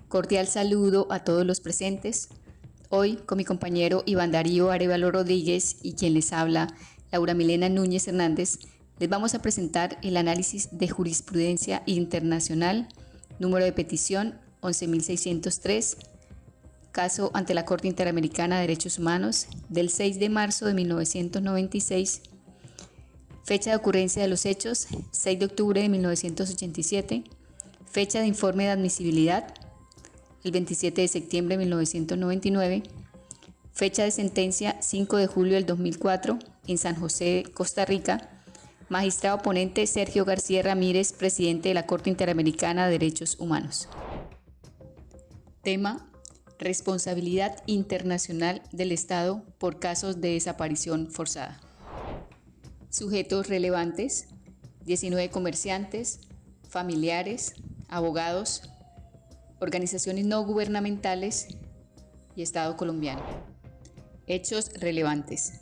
Cordial saludo a todos los presentes. Hoy, con mi compañero Iván Darío Arevalo Rodríguez y quien les habla, Laura Milena Núñez Hernández, les vamos a presentar el análisis de jurisprudencia internacional, número de petición 11.603, caso ante la Corte Interamericana de Derechos Humanos del 6 de marzo de 1996, fecha de ocurrencia de los hechos 6 de octubre de 1987, fecha de informe de admisibilidad el 27 de septiembre de 1999, fecha de sentencia 5 de julio del 2004 en San José, Costa Rica, magistrado ponente Sergio García Ramírez, presidente de la Corte Interamericana de Derechos Humanos. Tema: responsabilidad internacional del Estado por casos de desaparición forzada. Sujetos relevantes: 19 comerciantes, familiares, abogados, organizaciones no gubernamentales y Estado colombiano. Hechos relevantes.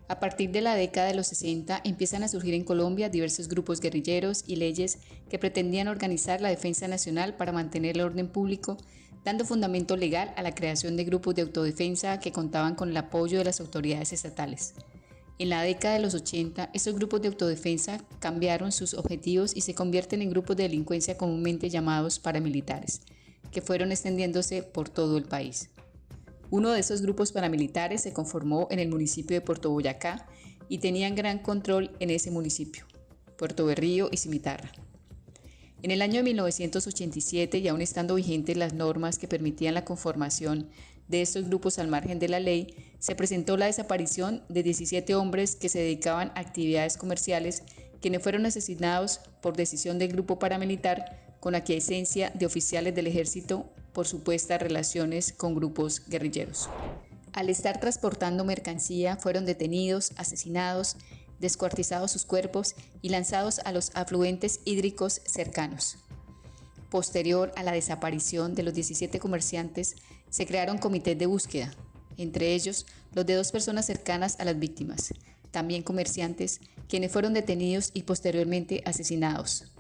A partir de la década de los 60 empiezan a surgir en Colombia diversos grupos guerrilleros y leyes que pretendían organizar la defensa nacional para mantener el orden público, dando fundamento legal a la creación de grupos de autodefensa que contaban con el apoyo de las autoridades estatales. En la década de los 80, estos grupos de autodefensa cambiaron sus objetivos y se convierten en grupos de delincuencia comúnmente llamados paramilitares, que fueron extendiéndose por todo el país. Uno de esos grupos paramilitares se conformó en el municipio de Puerto Boyacá y tenían gran control en ese municipio, Puerto Berrío y Cimitarra. En el año de 1987, y aún estando vigentes las normas que permitían la conformación de estos grupos al margen de la ley, se presentó la desaparición de 17 hombres que se dedicaban a actividades comerciales, quienes fueron asesinados por decisión del grupo paramilitar con aquiescencia de oficiales del ejército por supuestas relaciones con grupos guerrilleros. Al estar transportando mercancía, fueron detenidos, asesinados, descuartizados sus cuerpos y lanzados a los afluentes hídricos cercanos. Posterior a la desaparición de los 17 comerciantes, se crearon comités de búsqueda, entre ellos los de 2 personas cercanas a las víctimas, también comerciantes, quienes fueron detenidos y posteriormente asesinados.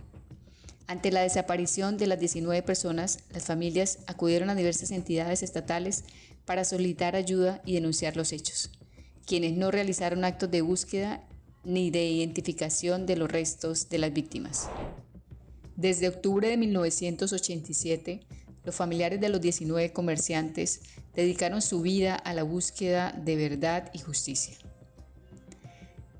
Ante la desaparición de las 19 personas, las familias acudieron a diversas entidades estatales para solicitar ayuda y denunciar los hechos, quienes no realizaron actos de búsqueda ni de identificación de los restos de las víctimas. Desde octubre de 1987, los familiares de los 19 comerciantes dedicaron su vida a la búsqueda de verdad y justicia.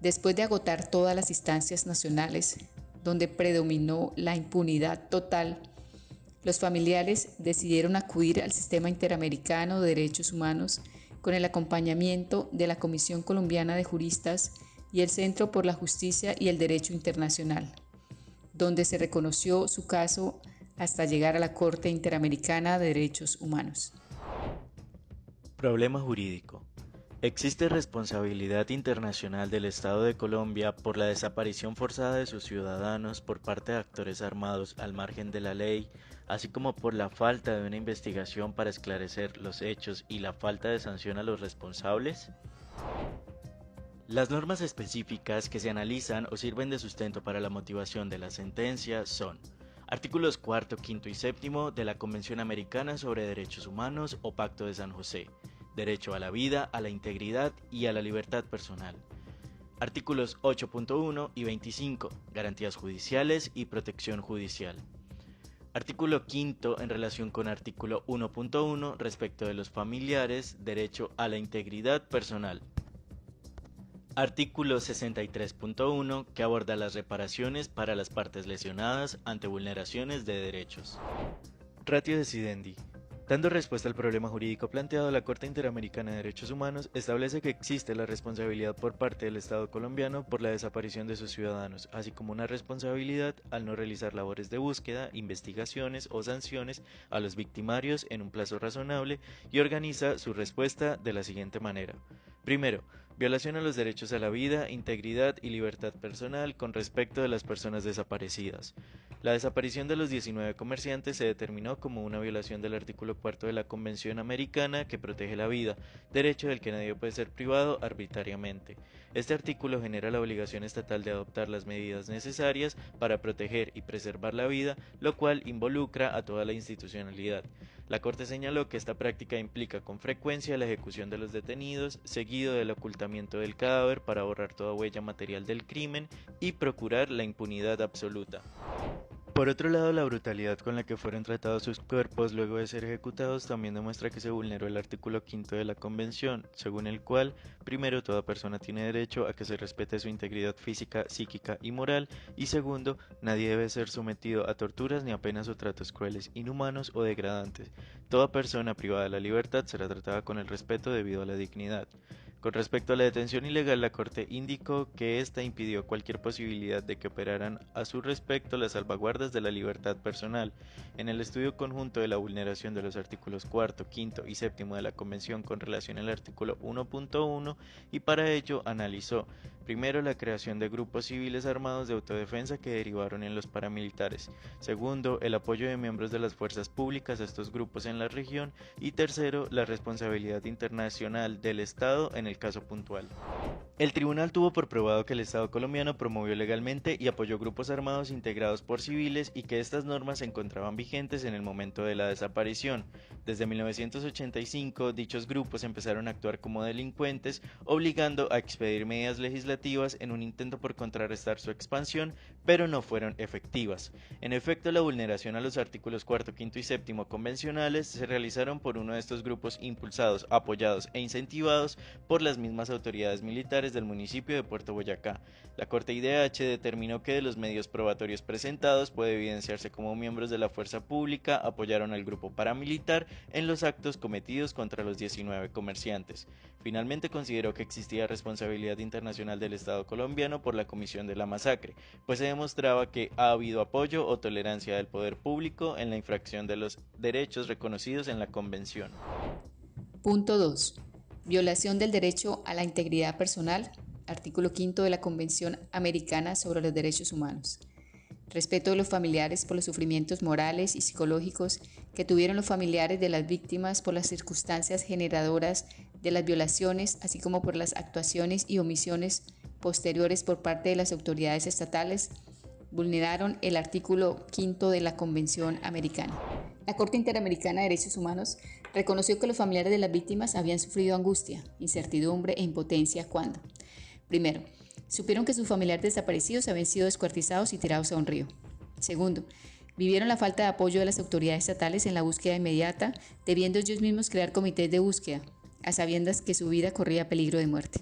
Después de agotar todas las instancias nacionales, donde predominó la impunidad total, los familiares decidieron acudir al Sistema Interamericano de Derechos Humanos con el acompañamiento de la Comisión Colombiana de Juristas y el Centro por la Justicia y el Derecho Internacional, donde se reconoció su caso hasta llegar a la Corte Interamericana de Derechos Humanos. Problema jurídico. ¿Existe responsabilidad internacional del Estado de Colombia por la desaparición forzada de sus ciudadanos por parte de actores armados al margen de la ley, así como por la falta de una investigación para esclarecer los hechos y la falta de sanción a los responsables? Las normas específicas que se analizan o sirven de sustento para la motivación de la sentencia son artículos 4, 5 y 7 de la Convención Americana sobre Derechos Humanos o Pacto de San José, derecho a la vida, a la integridad y a la libertad personal. Artículos 8.1 y 25, garantías judiciales y protección judicial. Artículo 5 en relación con artículo 1.1 respecto de los familiares, derecho a la integridad personal. Artículo 63.1 que aborda las reparaciones para las partes lesionadas ante vulneraciones de derechos. Ratio decidendi. Dando respuesta al problema jurídico planteado, la Corte Interamericana de Derechos Humanos establece que existe la responsabilidad por parte del Estado colombiano por la desaparición de sus ciudadanos, así como una responsabilidad al no realizar labores de búsqueda, investigaciones o sanciones a los victimarios en un plazo razonable y organiza su respuesta de la siguiente manera. Primero, Violación a los derechos a la vida, integridad y libertad personal con respecto de las personas desaparecidas. La desaparición de los 19 comerciantes se determinó como una violación del artículo 4 de la Convención Americana que protege la vida, derecho del que nadie puede ser privado arbitrariamente. Este artículo genera la obligación estatal de adoptar las medidas necesarias para proteger y preservar la vida, lo cual involucra a toda la institucionalidad. La Corte señaló que esta práctica implica con frecuencia la ejecución de los detenidos, seguido del ocultamiento del cadáver para borrar toda huella material del crimen y procurar la impunidad absoluta. Por otro lado, la brutalidad con la que fueron tratados sus cuerpos luego de ser ejecutados también demuestra que se vulneró el artículo 5 de la Convención, según el cual, primero, toda persona tiene derecho a que se respete su integridad física, psíquica y moral, y segundo, nadie debe ser sometido a torturas ni a penas o tratos crueles, inhumanos o degradantes. Toda persona privada de la libertad será tratada con el respeto debido a la dignidad. Con respecto a la detención ilegal, la Corte indicó que ésta impidió cualquier posibilidad de que operaran a su respecto las salvaguardas de la libertad personal. En el estudio conjunto de la vulneración de los artículos 4, 5 y 7 de la Convención con relación al artículo 1.1 y para ello analizó, primero, la creación de grupos civiles armados de autodefensa que derivaron en los paramilitares, segundo, el apoyo de miembros de las fuerzas públicas a estos grupos en la región y tercero, la responsabilidad internacional del Estado en el caso puntual. El tribunal tuvo por probado que el Estado colombiano promovió legalmente y apoyó grupos armados integrados por civiles y que estas normas se encontraban vigentes en el momento de la desaparición. Desde 1985, dichos grupos empezaron a actuar como delincuentes, obligando a expedir medidas legislativas en un intento por contrarrestar su expansión, pero no fueron efectivas. En efecto, la vulneración a los artículos 4, 5 y 7 convencionales se realizaron por uno de estos grupos impulsados, apoyados e incentivados por las mismas autoridades militares del municipio de Puerto Boyacá. La Corte IDH determinó que de los medios probatorios presentados puede evidenciarse como miembros de la fuerza pública apoyaron al grupo paramilitar en los actos cometidos contra los 19 comerciantes. Finalmente consideró que existía responsabilidad internacional del Estado colombiano por la comisión de la masacre, pues se demostraba que ha habido apoyo o tolerancia del poder público en la infracción de los derechos reconocidos en la Convención. Punto 2. Violación del derecho a la integridad personal, artículo 5 de la Convención Americana sobre los Derechos Humanos. Respeto de los familiares por los sufrimientos morales y psicológicos que tuvieron los familiares de las víctimas por las circunstancias generadoras de las violaciones, así como por las actuaciones y omisiones posteriores por parte de las autoridades estatales, vulneraron el artículo 5 de la Convención Americana. La Corte Interamericana de Derechos Humanos reconoció que los familiares de las víctimas habían sufrido angustia, incertidumbre e impotencia cuando, primero, supieron que sus familiares desaparecidos habían sido descuartizados y tirados a un río. Segundo, vivieron la falta de apoyo de las autoridades estatales en la búsqueda inmediata, debiendo ellos mismos crear comités de búsqueda, a sabiendas que su vida corría peligro de muerte.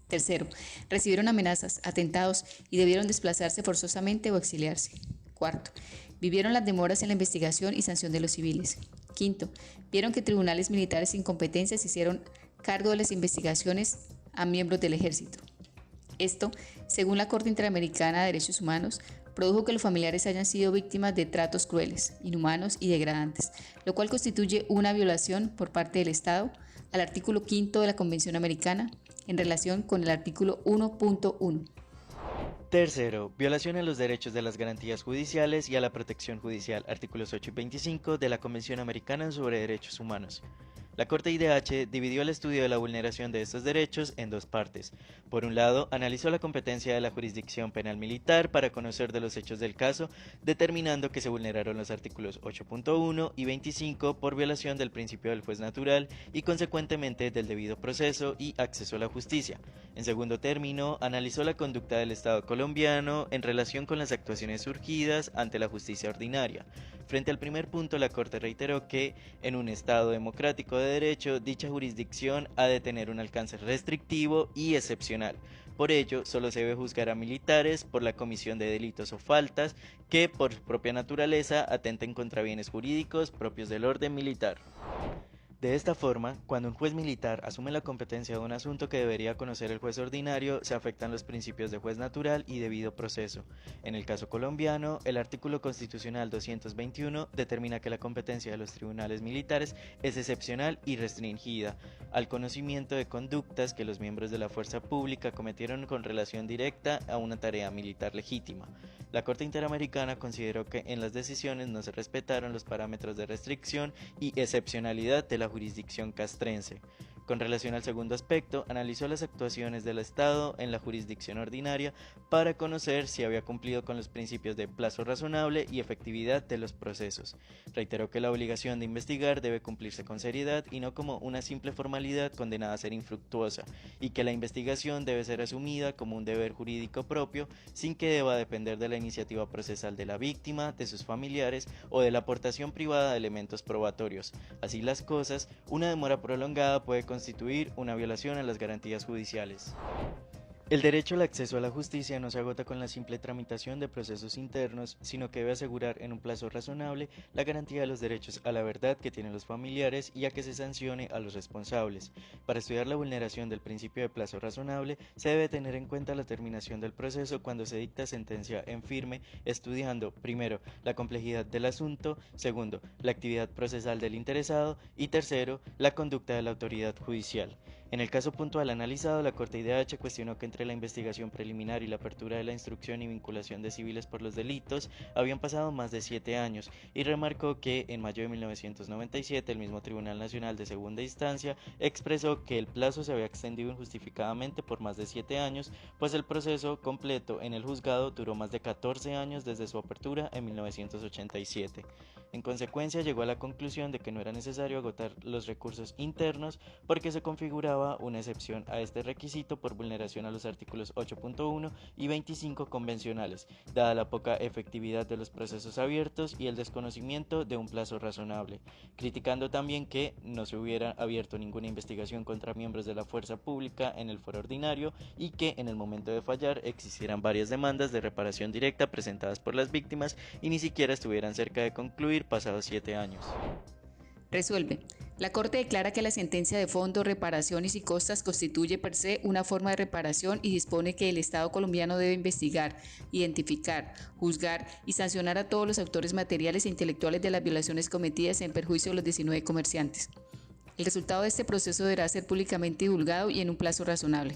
Tercero, recibieron amenazas, atentados y debieron desplazarse forzosamente o exiliarse. Cuarto, vivieron las demoras en la investigación y sanción de los civiles. Quinto, vieron que tribunales militares sin competencias hicieron cargo de las investigaciones a miembros del ejército. Esto, según la Corte Interamericana de Derechos Humanos, produjo que los familiares hayan sido víctimas de tratos crueles, inhumanos y degradantes, lo cual constituye una violación por parte del Estado al artículo 5 de la Convención Americana en relación con el artículo 1.1. Tercero, violación a los derechos de las garantías judiciales y a la protección judicial, artículos 8 y 25 de la Convención Americana sobre Derechos Humanos. La Corte IDH dividió el estudio de la vulneración de estos derechos en dos partes. Por un lado, analizó la competencia de la jurisdicción penal militar para conocer de los hechos del caso, determinando que se vulneraron los artículos 8.1 y 25 por violación del principio del juez natural y consecuentemente del debido proceso y acceso a la justicia. En segundo término, analizó la conducta del Estado colombiano en relación con las actuaciones surgidas ante la justicia ordinaria. Frente al primer punto, la Corte reiteró que, en un Estado democrático de derecho, dicha jurisdicción ha de tener un alcance restrictivo y excepcional. Por ello, solo se debe juzgar a militares por la comisión de delitos o faltas que, por su propia naturaleza, atenten contra bienes jurídicos propios del orden militar. De esta forma, cuando un juez militar asume la competencia de un asunto que debería conocer el juez ordinario, se afectan los principios de juez natural y debido proceso. En el caso colombiano, el artículo constitucional 221 determina que la competencia de los tribunales militares es excepcional y restringida al conocimiento de conductas que los miembros de la fuerza pública cometieron con relación directa a una tarea militar legítima. La Corte Interamericana consideró que en las decisiones no se respetaron los parámetros de restricción y excepcionalidad de la jurisdicción castrense. Con relación al segundo aspecto, analizó las actuaciones del Estado en la jurisdicción ordinaria para conocer si había cumplido con los principios de plazo razonable y efectividad de los procesos. Reiteró que la obligación de investigar debe cumplirse con seriedad y no como una simple formalidad condenada a ser infructuosa, y que la investigación debe ser asumida como un deber jurídico propio sin que deba depender de la iniciativa procesal de la víctima, de sus familiares o de la aportación privada de elementos probatorios. Así las cosas, una demora prolongada puede constituir una violación a las garantías judiciales. El derecho al acceso a la justicia no se agota con la simple tramitación de procesos internos, sino que debe asegurar en un plazo razonable la garantía de los derechos a la verdad que tienen los familiares y a que se sancione a los responsables. Para estudiar la vulneración del principio de plazo razonable, se debe tener en cuenta la terminación del proceso cuando se dicta sentencia en firme, estudiando, primero, la complejidad del asunto, segundo, la actividad procesal del interesado y tercero, la conducta de la autoridad judicial. En el caso puntual analizado, la Corte IDH cuestionó que entre la investigación preliminar y la apertura de la instrucción y vinculación de civiles por los delitos habían pasado más de 7 años y remarcó que en mayo de 1997 el mismo Tribunal Nacional de Segunda Instancia expresó que el plazo se había extendido injustificadamente por más de 7 años, pues el proceso completo en el juzgado duró más de 14 años desde su apertura en 1987. En consecuencia, llegó a la conclusión de que no era necesario agotar los recursos internos porque se configuraba una excepción a este requisito por vulneración a los artículos 8.1 y 25 convencionales, dada la poca efectividad de los procesos abiertos y el desconocimiento de un plazo razonable, criticando también que no se hubiera abierto ninguna investigación contra miembros de la fuerza pública en el foro ordinario y que en el momento de fallar existieran varias demandas de reparación directa presentadas por las víctimas y ni siquiera estuvieran cerca de concluir pasados 7 años. Resuelve. La Corte declara que la sentencia de fondo, reparaciones y costas constituye per se una forma de reparación y dispone que el Estado colombiano debe investigar, identificar, juzgar y sancionar a todos los autores materiales e intelectuales de las violaciones cometidas en perjuicio de los 19 comerciantes. El resultado de este proceso deberá ser públicamente divulgado y en un plazo razonable.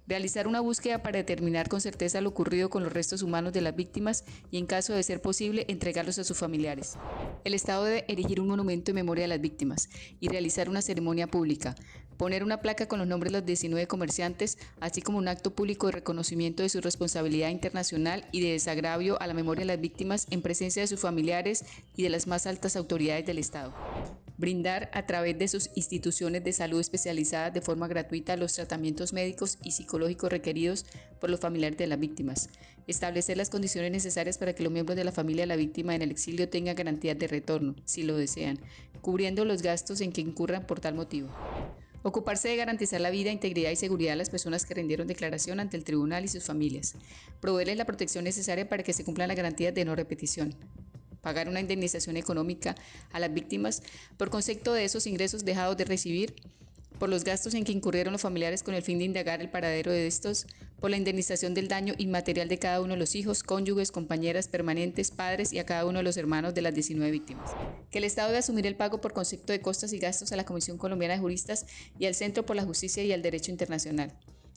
Realizar una búsqueda para determinar con certeza lo ocurrido con los restos humanos de las víctimas y, en caso de ser posible, entregarlos a sus familiares. El Estado debe erigir un monumento en memoria de las víctimas y realizar una ceremonia pública, poner una placa con los nombres de los 19 comerciantes, así como un acto público de reconocimiento de su responsabilidad internacional y de desagravio a la memoria de las víctimas en presencia de sus familiares y de las más altas autoridades del Estado. Brindar a través de sus instituciones de salud especializadas de forma gratuita los tratamientos médicos y psicológicos requeridos por los familiares de las víctimas. Establecer las condiciones necesarias para que los miembros de la familia de la víctima en el exilio tengan garantías de retorno, si lo desean, cubriendo los gastos en que incurran por tal motivo. Ocuparse de garantizar la vida, integridad y seguridad de las personas que rindieron declaración ante el tribunal y sus familias. Proveerles la protección necesaria para que se cumplan las garantías de no repetición. Pagar una indemnización económica a las víctimas por concepto de esos ingresos dejados de recibir, por los gastos en que incurrieron los familiares con el fin de indagar el paradero de estos, por la indemnización del daño inmaterial de cada uno de los hijos, cónyuges, compañeras permanentes, padres y a cada uno de los hermanos de las 19 víctimas. Que el Estado debe asumir el pago por concepto de costas y gastos a la Comisión Colombiana de Juristas y al Centro por la Justicia y al Derecho Internacional,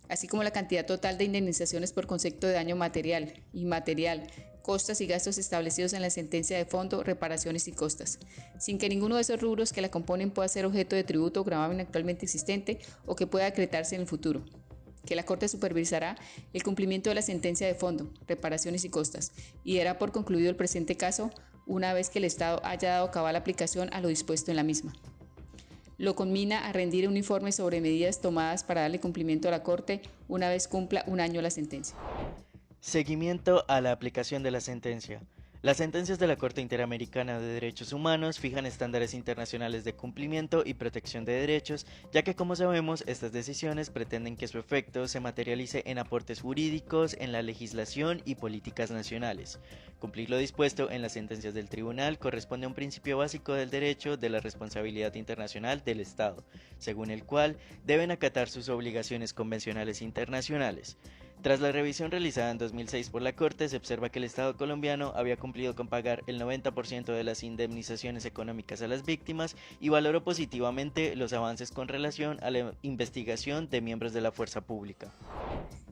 así como la cantidad total de indemnizaciones por concepto de daño material, inmaterial, costas y gastos establecidos en la sentencia de fondo, reparaciones y costas, sin que ninguno de esos rubros que la componen pueda ser objeto de tributo o gravamen actualmente existente o que pueda decretarse en el futuro. Que la Corte supervisará el cumplimiento de la sentencia de fondo, reparaciones y costas, y dará por concluido el presente caso una vez que el Estado haya dado cabal aplicación a lo dispuesto en la misma. Lo conmina a rendir un informe sobre medidas tomadas para darle cumplimiento a la Corte una vez cumpla un año la sentencia. Seguimiento a la aplicación de la sentencia. Las sentencias de la Corte Interamericana de Derechos Humanos fijan estándares internacionales de cumplimiento y protección de derechos, ya que como sabemos, estas decisiones pretenden que su efecto se materialice en aportes jurídicos, en la legislación y políticas nacionales. Cumplir lo dispuesto en las sentencias del tribunal corresponde a un principio básico del derecho de la responsabilidad internacional del Estado, según el cual deben acatar sus obligaciones convencionales internacionales. Tras la revisión realizada en 2006 por la Corte, se observa que el Estado colombiano había cumplido con pagar el 90% de las indemnizaciones económicas a las víctimas y valoró positivamente los avances con relación a la investigación de miembros de la fuerza pública.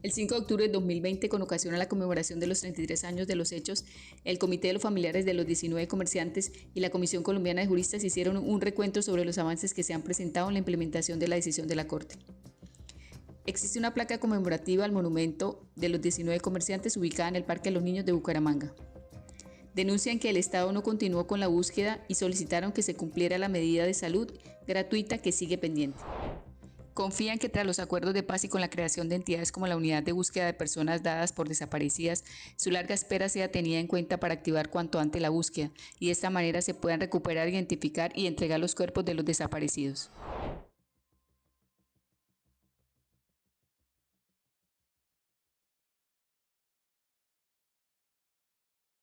El 5 de octubre de 2020, con ocasión a la conmemoración de los 33 años de los hechos, el Comité de los Familiares de los 19 comerciantes y la Comisión Colombiana de Juristas hicieron un recuento sobre los avances que se han presentado en la implementación de la decisión de la Corte. Existe una placa conmemorativa al monumento de los 19 comerciantes ubicada en el Parque de los Niños de Bucaramanga. Denuncian que el Estado no continuó con la búsqueda y solicitaron que se cumpliera la medida de salud gratuita que sigue pendiente. Confían que tras los acuerdos de paz y con la creación de entidades como la Unidad de Búsqueda de Personas Dadas por Desaparecidas, su larga espera sea tenida en cuenta para activar cuanto antes la búsqueda y de esta manera se puedan recuperar, identificar y entregar los cuerpos de los desaparecidos.